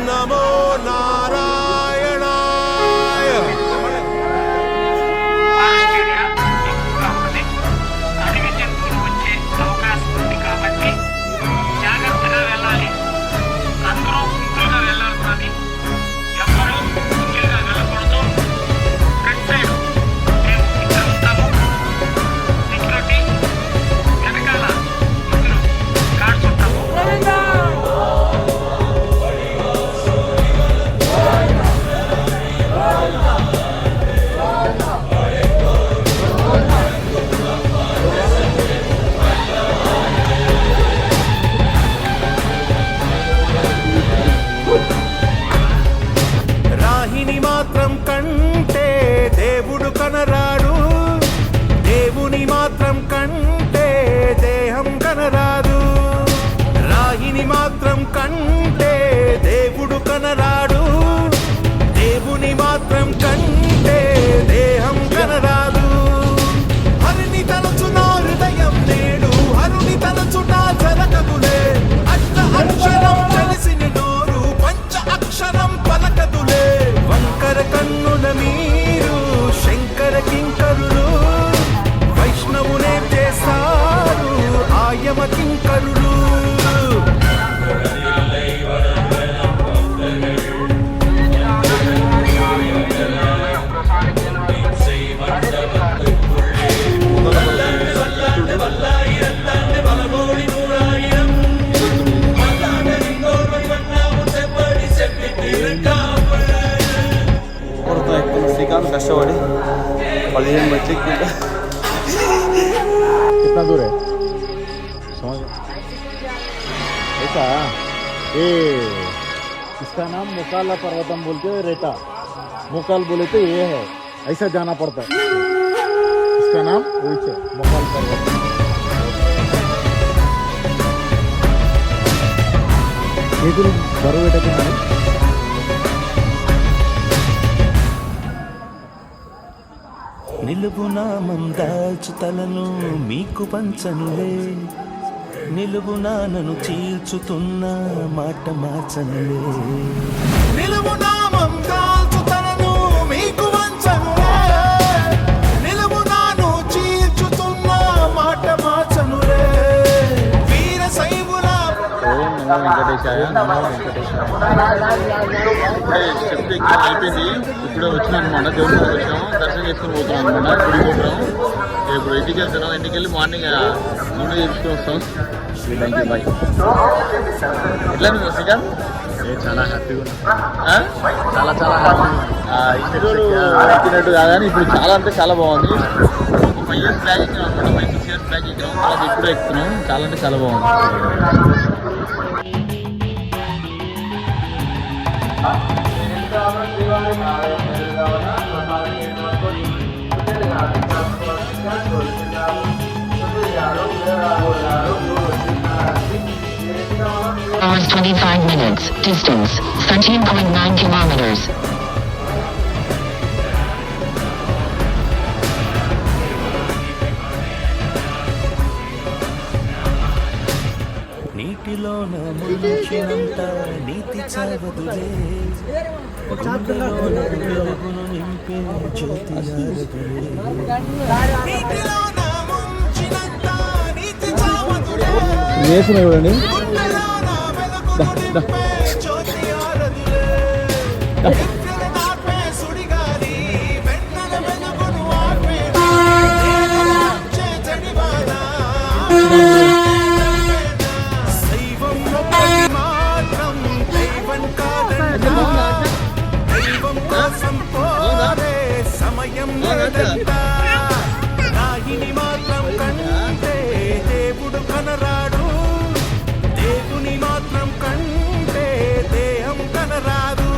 నమో నారాయణాయ. అడవి జంతువులు వచ్చే అవకాశం ఉంది కాబట్టి జాగ్రత్తగా వెళ్ళాలి. అందరూ సింపుల్గా వెళ్ళాలి కానీ ఎవరూ సింగిల్గా వెళ్ళకూడదు. ఫ్రంట్ సైడ్ మేము ఇక్కడ ఉంటాము. సెక్యూరిటీ వెనకాల ఇద్దరు గార్డ్స్ ఉంటాము. రాహిని మాత్రం కంటే దేవుడు కనరాడు, దేవుని మాత్రం కంటే దేహం కనరాదు. రాహిని మాత్రం కంటే దేవుడు కనరాడు, దేవుని మాత్రం కంటే దేహం కనరాదు. హరిని తలచున హృదయం నేడు, హరుని తలచుట జరగదులే. అష్ట అక్షరం తెలిసిన నోరు పంచ అక్షరం పలకదులే. వంకర కన్నుల మీరు శంకర కింకరులు, వైష్ణవునే చేస్తారు ఆయమ కింకరులు. श्रीकांत कष्टपड़ी 15 बच्चे कितना दूर है समझ ऐसा ये इसका नाम मुकाला पर्वतम बोलते हैं. रेटा मुकाल बोले तो ये है, ऐसा जाना पड़ता है. इसका नाम वही है मुकाल पर्वतम. ये तो बड़ो बेटा के नाम నిలువు నామం దాల్చుతలను మీకు పంచనులే, నిలువు నానను చీల్చుతున్న మాట మార్చనులే. నిలువు నామం దాల్చుతలను మీకు పంచనులే, నిలువు నాను చీల్చుతున్న మాట మార్చనులే. వీర శైవుల ఓం నమో వెంకటేశాయ. నమో వెంకటేశాయ. స్టెప్ ఎగ్జామ్ అయిపోయింది. ఇప్పుడే వచ్చినాం అనమాట. దేవుడి దగ్గర వచ్చాము, దర్శనం చేసుకుని పోతున్నాం అనమాట. గుడి పోతున్నాం. ఇప్పుడు ఇంటికి వెళ్తున్నాం. ఇంటికి వెళ్ళి మార్నింగ్ ముందు చేసుకుని వస్తాం. Thank you bye. ఎట్లా ఉంది శ్రీకాంత్? చాలా హ్యాపీగా చాలా చాలా హ్యాపీ. ఇన్ని రోజులు ఎక్కినట్టు కాదని ఇప్పుడు చాలా అంటే చాలా బాగుంది. 5 years బ్యాక్ ఎక్కినాం అనమాట. 5-6 years బ్యాక్ ఎక్కినాం. తర్వాత ఇప్పుడు ఎక్కుతున్నాం. చాలా అంటే చాలా బాగుంది. Hours 25 minutes. Distance 13.9 kilometers. నీటిలోన ముంచినంత నీతి చావదులే, గుండెలోన వెలుగును నింపే జ్యోతి ఆరదులే. నీటిలోన ముంచినంత నీతి చావదులే, చూడండి. గుండెలోన వెలుగును నింపే జ్యోతి ఆరదులే. ఎత్తుల నాపే సుడిగాలి, వెన్నెల వెలుగును ఆపే వచ్చే జడివాన. సమయం రాగిని మాత్రం కంటే దేవుడు కనరాడు, దేవుని మాత్రం కంటే దేహం కనరాదు.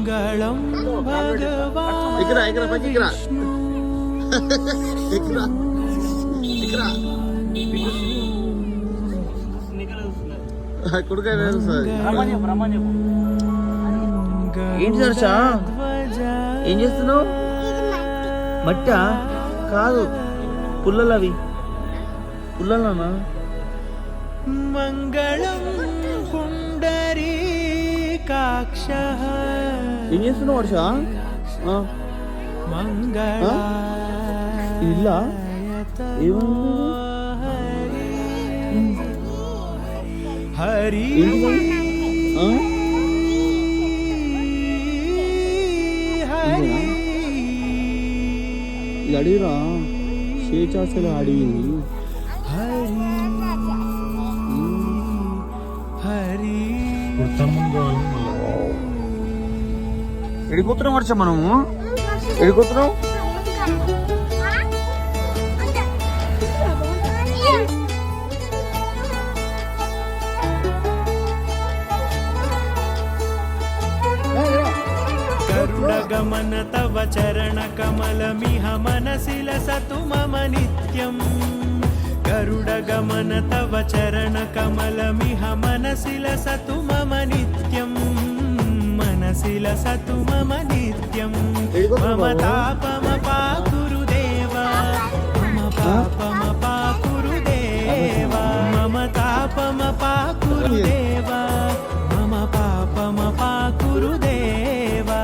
మంగళం భగవాన్ ఇక్కడ పైకి ఇక్కడ కుడుకాయ వేరు సార్. ఏంటి దర్శా ఏం చేస్తున్నావు? మట్ట కాదు పుల్లలు, అవి పుల్లలనా? మంగళం పుండరీకాక్షః ఏం చేస్తున్నావు వర్ష? మంగళాయ ఇల్లా హరి హరి అడిగిరా షేచాసలు అడిగింది. హరి హరి ఎడిపోతున్నాం వర్ష? మనము ఎడిపోతున్నాం? గరుడగమన తవ చరణ కమలమిహ మనసి లసతు మమ నిత్యం. గరుడగమన తవ చరణ కమలమిహ మనసి లసతు మమ నిత్యం. మనసి లసతు మమ నిత్యం. మమ తాపమ పాకురు దేవా, మమ పాపమ పాకురు దేవా, మమ తాపమ పాకురు దేవా, మమ పాపమ పాకురు దేవా.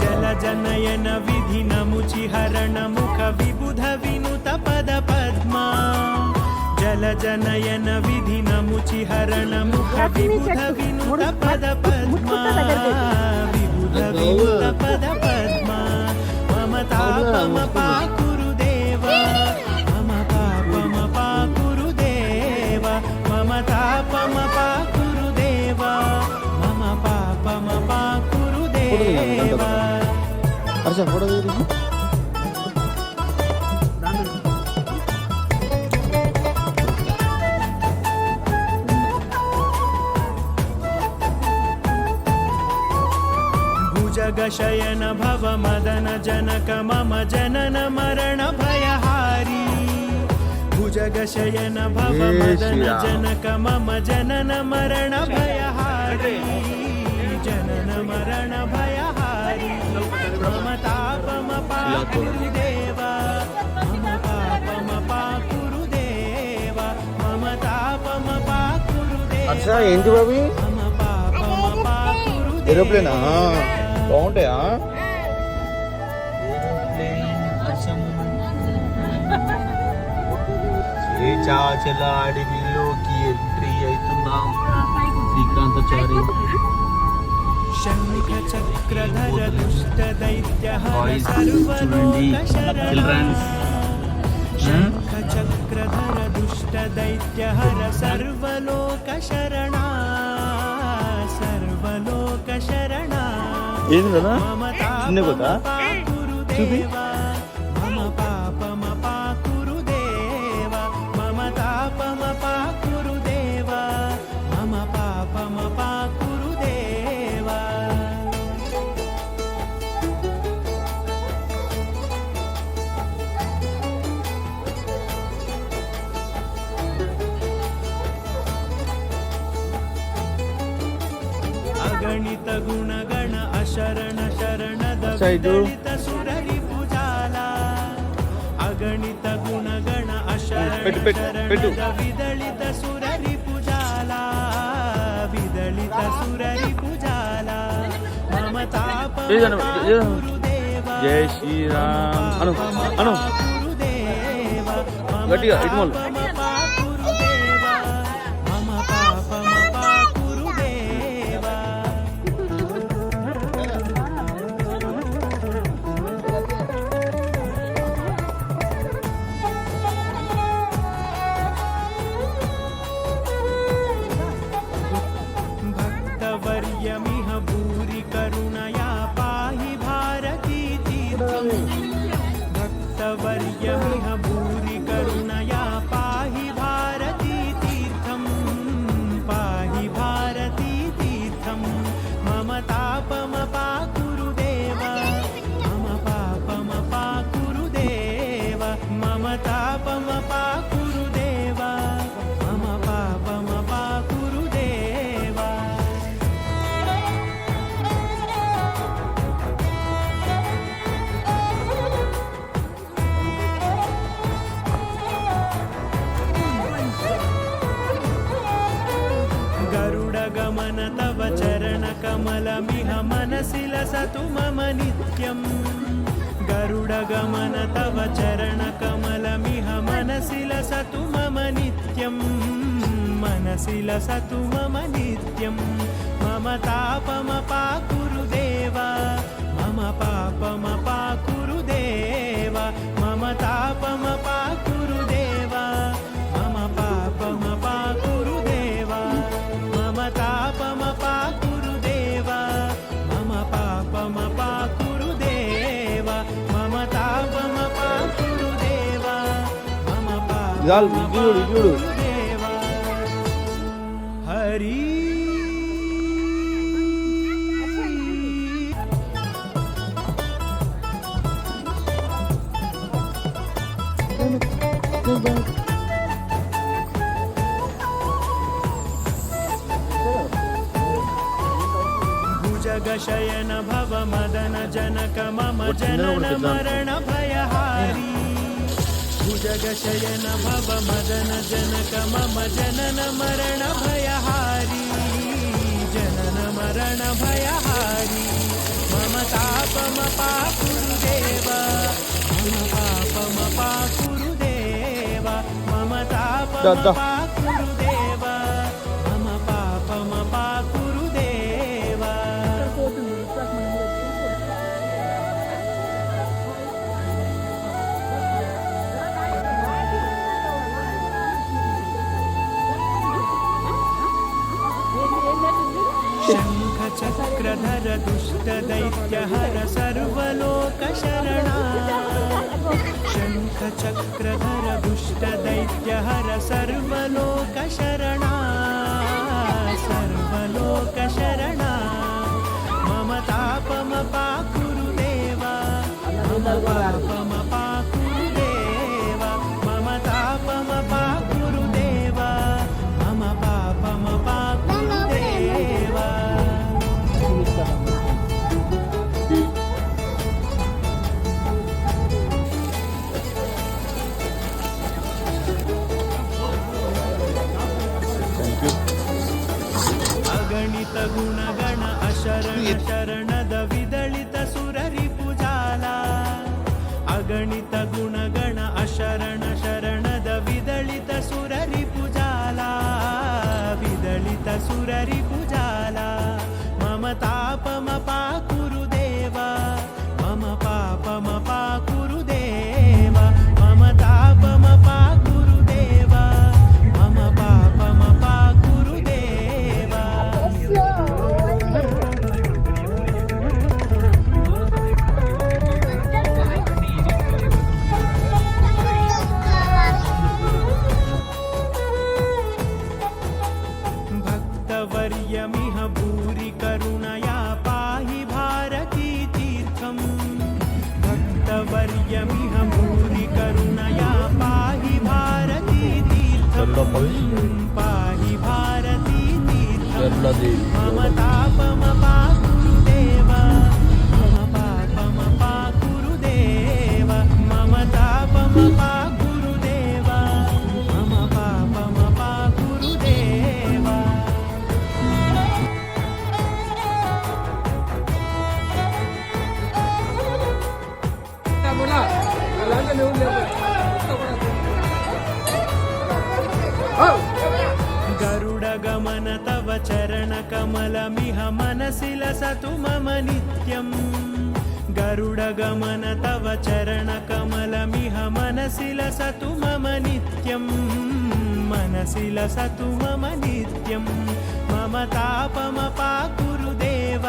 జల జనయన విధి నముచి హరణ ముఖ విబుధ వినుత పద పద్మా. జల జనయన విధి నముచి హరణ ముఖ విబుధ వినుత పద పద్మా. విబుధ వినుత పద పద్మా. మమ తాపమ పాకురు దేవా, మమ పాపమ పాకురు దేవా, మమ తాపమ పాకురు దేవా, మమ పాపమ పాకురు దేవా. వర్ష ఫోటో తీరు. భుజగశయన భవ మదన జనక మమ జనన మరణ భయహారి. భుజగశయన భవ మదన జనక మమ జనన మరణ భయహారి. జనన మరణ భయహారి. మమ తాపమ పాకురు దేవా, మమ పాపమ పాకురు దేవా, మమ తాపమ పాకురు వర్ష దేవా, ఏంటి బాబీ? మమ పాపమ పాకురు ఏరోప్లేనా? బాగుంటాయా? శ్రీచాచల అడవిలోకి ఎంట్రీ అవుతున్నాం. శ్రీకాంతాచారి శంఖ చక్రధర దుష్ట దైత్య హర బాయ్స్ సర్వలోక చూడండి, చిల్డ్రన్స్. శంఖ చక్రధర దుష్ట దైత్య హర సర్వలోక శరణ. సర్వలోక శరణ. ఏంది కదా? మమ చిన్న కొత్త? పాకురు చూపి. దేవా, మమ పాపమ పాకురు దేవా, మమ తాపమ పాకురు దేవా, మమ పాపమ పాకురు దేవా. అగణిత గుణగణ అశరణ శరణద సైడు. విదళిత సురరి భుజాల. అగణిత గుణగణ అశరణ పెట్టు. శరణద విదళిత సురరి భుజాల. విదళిత సురరి భుజాల. మమ తాప ఏదైనా, ఏదైనా. గురుదేవా, జై శ్రీరామ్ అను అను గురుదేవా, మమ గట్టిగా ఇటు మొదలు. తాపమ పాకురుదేవా, మమ పాపమ పాకురుదేవా. భక్తవర్యమిహ భూరి కరుణయా పాహి భారతీ. गरुडगमन तव चरणकमलमिह मनसि लसतु मम नित्यम् गरुडगमन तव चरणकमलमिह मनसि लसतु मम नित्यम् मनसि लसतु मम नित्यम् मम तापमपाकुरु देव मम पापमपाकुरु देव मम तापमपाकुरु देव मम पापमपाकुरु देव मम तापमपाकुरु देव मम पापमपाकुरु देव मम तापमपाकुरु देव मम చాలు ఇది చూడు ఇది చూడు पापमपाकुरु देव हरि भुजगशयन भव मदन जनक मम जनन मरण भयहारी भुजगशयन भव मदन जनक मम जनन मरण भयहारी जनन मरण भयहारी मम तापमपाकुरु देव मम पापमपाकुरु देव मम तापमपाकुरु देव मम पापमपाकुरु देव शङ्खचक्रधर दुष्टदैत्यहर सर्वलोकशरणा शङ्खचक्रधर दुष्टदैत्यहर सर्वलोकशरणा सर्वलोकशरणा मम तापमपाकुरु देव मम पापमपाकुरु देव मम तापमपाकुरु देव मम पापमपाकुरु देव अगणित गुणगण अशरण शरणद विदलित सुररिपुजाला अगणित गुणगण अशरण शरणद विदलित सुररिपुजाला विदलित सुररिपुजाला मम तापमपाकुरु देव मम पापमपाकुरु देव मम तापमपाकुरु देव मम पापमपाकुरु देव भक्तवर्यमिह भूरि करुणया पाहि भारती तीर्थम् भक्तवर्यमिह भूरि करुणया पाहि भारती तीर्थम् पाहि भारती तीर्थम् मम तापमपाकुरु देव मम पापमपाकुरु देव मम तापमपाकुरु देव मम पापमपाकुरु देव गरुडगमन तव चरणकमलमिह मनसि लसतु मम नित्यम् गरुडगमन तव चरणकमलमिह मनसि लसतु मम नित्यम् मनसि लसतु मम नित्यम् मम तापमपाकुरु देव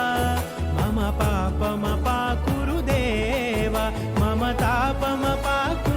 मम पापमपाकुरु देव मम तापमपाकुरु